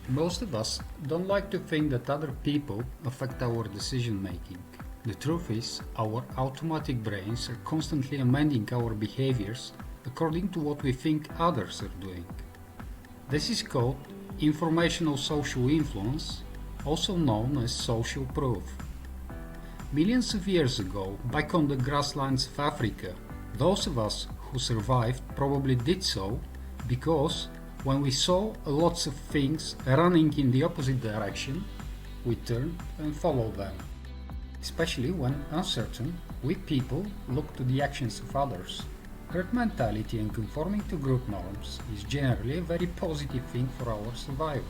Most of us don't like to think that other people affect our decision making. The truth is, our automatic brains are constantly amending our behaviors according to what we think others are doing. This is called informational social influence, also known as social proof. Millions of years ago, back on the grasslands of Africa, those of us who survived probably did so because when we saw lots of things running in the opposite direction, we turned and followed them. Especially when uncertain, we people look to the actions of others. Herd mentality and conforming to group norms is generally a very positive thing for our survival.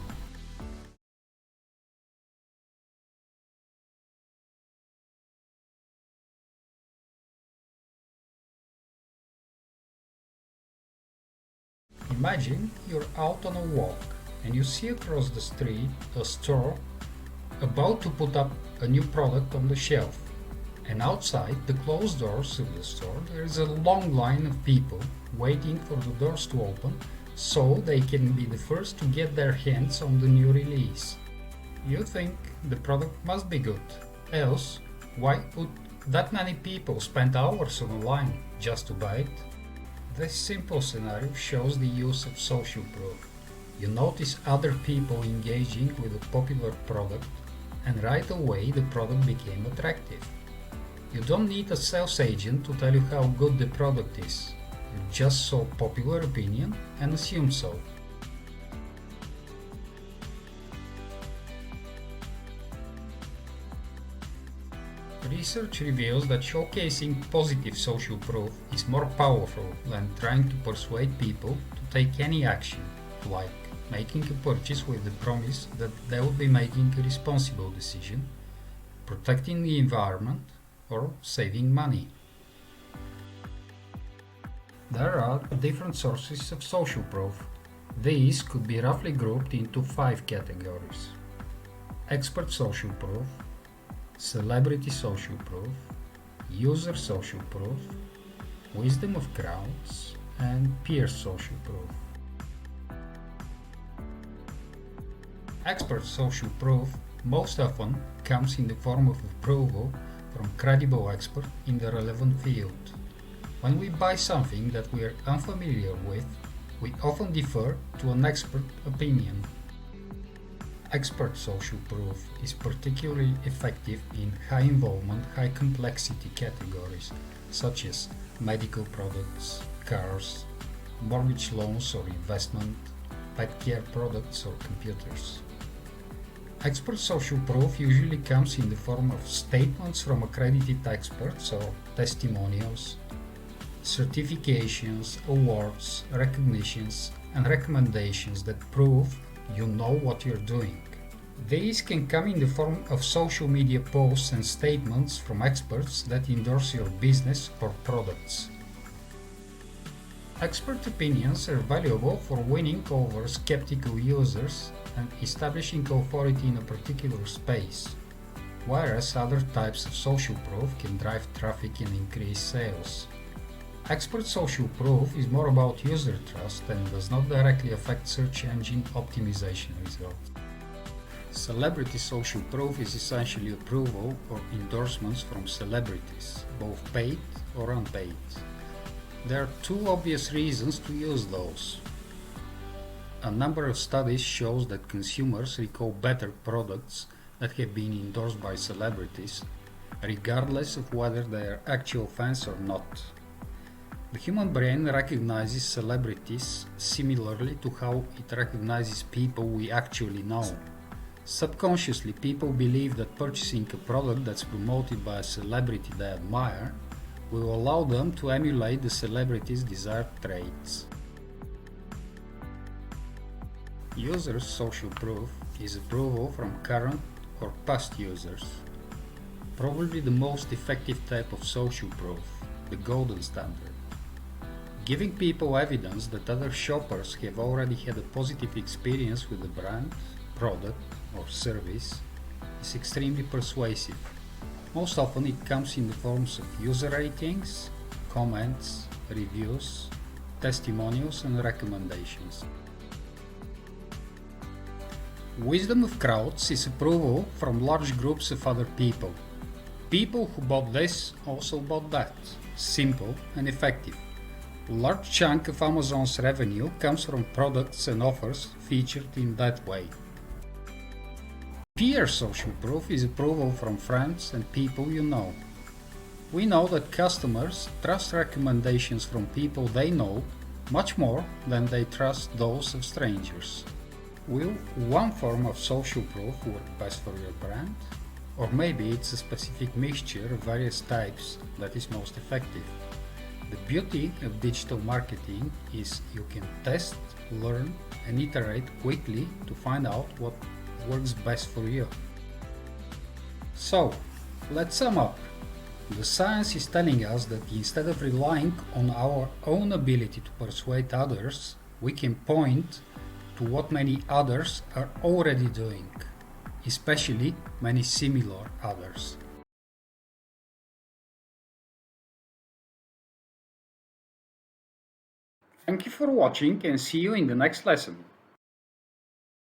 Imagine you're out on a walk and you see across the street a store about to put up a new product on the shelf. And outside the closed doors of the store there is a long line of people waiting for the doors to open so they can be the first to get their hands on the new release. You think the product must be good, else why would that many people spend hours on a line just to buy it? This simple scenario shows the use of social proof. You notice other people engaging with a popular product and right away the product became attractive. You don't need a sales agent to tell you how good the product is. You just saw popular opinion and assume so. Research reveals that showcasing positive social proof is more powerful than trying to persuade people to take any action, like making a purchase with the promise that they will be making a responsible decision, protecting the environment, or saving money. There are different sources of social proof. These could be roughly grouped into 5 categories: expert social proof, celebrity social proof, user social proof, wisdom of crowds, and peer social proof. Expert social proof most often comes in the form of approval from credible expert in the relevant field. When we buy something that we are unfamiliar with, we often defer to an expert opinion. Expert social proof is particularly effective in high involvement, high complexity categories such as medical products, cars, mortgage loans or investment, pet care products or computers. Expert social proof usually comes in the form of statements from accredited experts or testimonials, certifications, awards, recognitions, and recommendations that prove you know what you're doing. These can come in the form of social media posts and statements from experts that endorse your business or products. Expert opinions are valuable for winning over skeptical users and establishing authority in a particular space, whereas other types of social proof can drive traffic and increase sales. Expert social proof is more about user trust and does not directly affect search engine optimization results. Celebrity social proof is essentially approval or endorsements from celebrities, both paid or unpaid. There are 2 obvious reasons to use those. A number of studies shows that consumers recall better products that have been endorsed by celebrities, regardless of whether they are actual fans or not. The human brain recognizes celebrities similarly to how it recognizes people we actually know. Subconsciously, people believe that purchasing a product that's promoted by a celebrity they admire will allow them to emulate the celebrity's desired traits. Users' social proof is approval from current or past users. Probably the most effective type of social proof, the golden standard. Giving people evidence that other shoppers have already had a positive experience with the brand, product, or service is extremely persuasive. Most often it comes in the forms of user ratings, comments, reviews, testimonials, and recommendations. Wisdom of crowds is approval from large groups of other people. People who bought this also bought that. Simple and effective. A large chunk of Amazon's revenue comes from products and offers featured in that way. Peer social proof is approval from friends and people you know. We know that customers trust recommendations from people they know much more than they trust those of strangers. Will one form of social proof work best for your brand? Or maybe it's a specific mixture of various types that is most effective. The beauty of digital marketing is you can test, learn, and iterate quickly to find out what works best for you. So, let's sum up. The science is telling us that instead of relying on our own ability to persuade others, we can point to what many others are already doing, especially many similar others. Thank you for watching and see you in the next lesson.